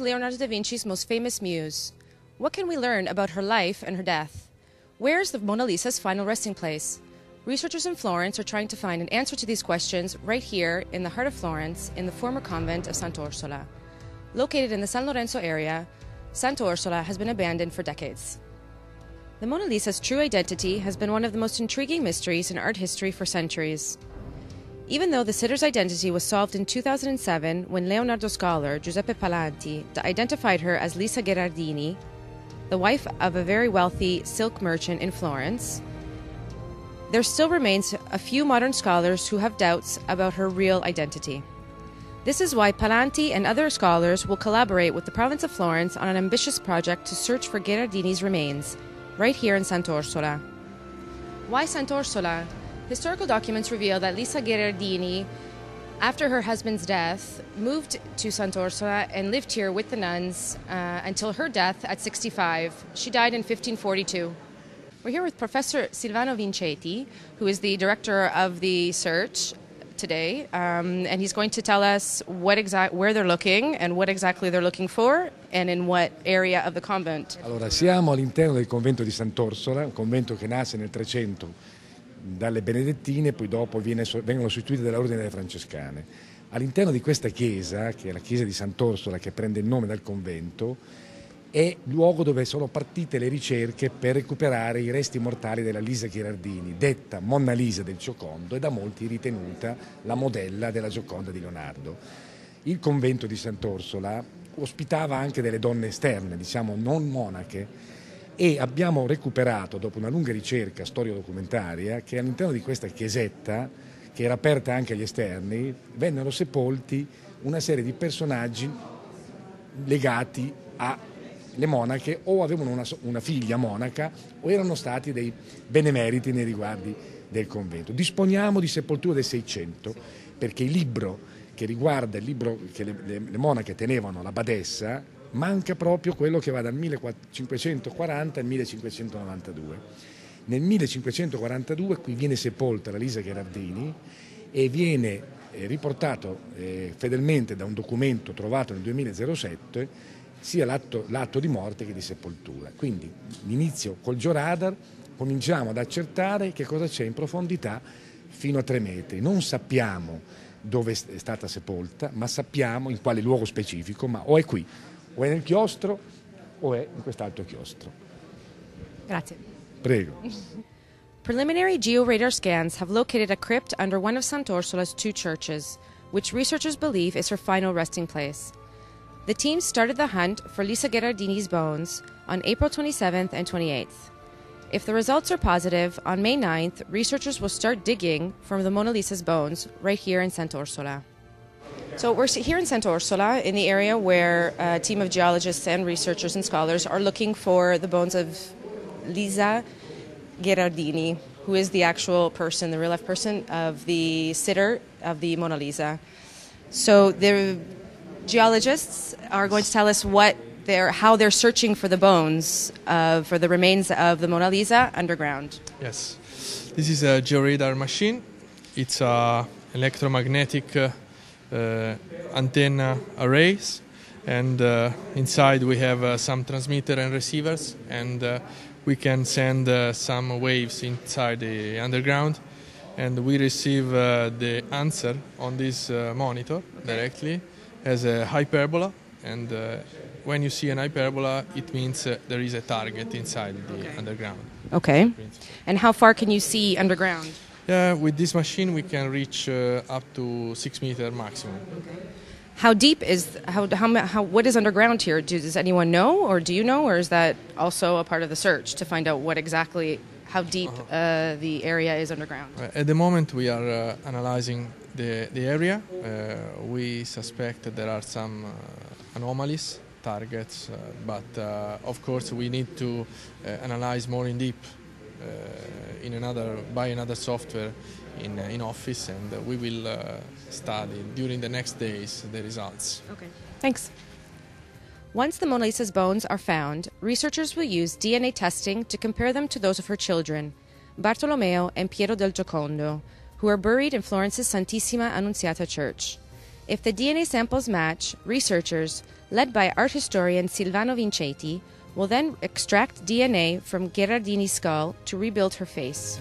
Leonardo da Vinci's most famous muse? What can we learn about her life and her death? Where is the Mona Lisa's final resting place? Researchers in Florence are trying to find an answer to these questions right here in the heart of Florence in the former convent of Sant'Orsola. Located in the San Lorenzo area, Sant'Orsola has been abandoned for decades. The Mona Lisa's true identity has been one of the most intriguing mysteries in art history for centuries. Even though the sitter's identity was solved in 2007 when Leonardo scholar Giuseppe Palanti identified her as Lisa Gherardini, the wife of a very wealthy silk merchant in Florence, there still remains a few modern scholars who have doubts about her real identity. This is why Palanti and other scholars will collaborate with the province of Florence on an ambitious project to search for Gherardini's remains, right here in Sant'Orsola. Why Sant'Orsola? Historical documents reveal that Lisa Gherardini, after her husband's death, moved to Sant'Orsola and lived here with the nuns until her death at 65. She died in 1542. We're here with Professor Silvano Vinceti, who is the director of the search today, and he's going to tell us where they're looking and what exactly they're looking for and in what area of the convent. Allora, siamo all'interno del convento di Sant'Orsola, un convento che nasce nel 300 dalle Benedettine, poi dopo vengono sostituite dall'Ordine delle Francescane. All'interno di questa chiesa, che è la chiesa di Sant'Orsola, che prende il nome dal convento, è il luogo dove sono partite le ricerche per recuperare i resti mortali della Lisa Gherardini, detta Monna Lisa del Giocondo e da molti ritenuta la modella della Gioconda di Leonardo. Il convento di Sant'Orsola ospitava anche delle donne esterne, diciamo non monache, e abbiamo recuperato, dopo una lunga ricerca storico-documentaria, che all'interno di questa chiesetta, che era aperta anche agli esterni, vennero sepolti una serie di personaggi legati alle monache o avevano una figlia monaca o erano stati dei benemeriti nei riguardi del convento. Disponiamo di sepolture del 600 perché il libro che riguarda il libro che le monache tenevano, la badessa, manca proprio quello che va dal 1540 al 1592. Nel 1542 qui viene sepolta la Lisa Gherardini e viene riportato fedelmente da un documento trovato nel 2007 sia l'atto di morte che di sepoltura. Quindi l'inizio col georadar cominciamo ad accertare che cosa c'è in profondità fino a 3 metri. Non sappiamo dove è stata sepolta, ma sappiamo in quale luogo specifico, ma o è qui, o è nel chiostro, o è in quest'altro chiostro. Grazie. Prego. Preliminary georadar scans have located a crypt under one of Sant'Orsola's 2 churches, which researchers believe is her final resting place. The team started the hunt for Lisa Gherardini's bones on April 27th and 28th. If the results are positive, on May 9th, researchers will start digging for the Mona Lisa's bones right here in Sant'Orsola. So we're here in Sant'Orsola, in the area where a team of geologists and researchers and scholars are looking for the bones of Lisa Gherardini, who is the actual person, the real-life person of the sitter of the Mona Lisa. So the geologists are going to tell us how they're searching for the bones for the remains of the Mona Lisa underground. Yes, this is a georadar machine. It's a electromagnetic antenna arrays, and inside we have some transmitter and receivers, and we can send some waves inside the underground, and we receive the answer on this monitor directly as a hyperbola, and when you see an hyperbola, it means there is a target inside the underground. Okay. And how far can you see underground? With this machine, we can reach up to 6 meters maximum. Okay. How deep is what is underground here? Does anyone know, or do you know, or is that also a part of the search to find out how deep the area is underground? At the moment, we are analyzing the area. We suspect that there are some anomalies, targets, but of course we need to analyze more in deep by another software in Office, and we will study during the next days the results. Okay, thanks. Once the Mona Lisa's bones are found, researchers will use DNA testing to compare them to those of her children, Bartolomeo and Piero del Giocondo, who are buried in Florence's Santissima Annunziata Church. If the DNA samples match, researchers, led by art historian Silvano Vinceti, will then extract DNA from Gherardini's skull to rebuild her face.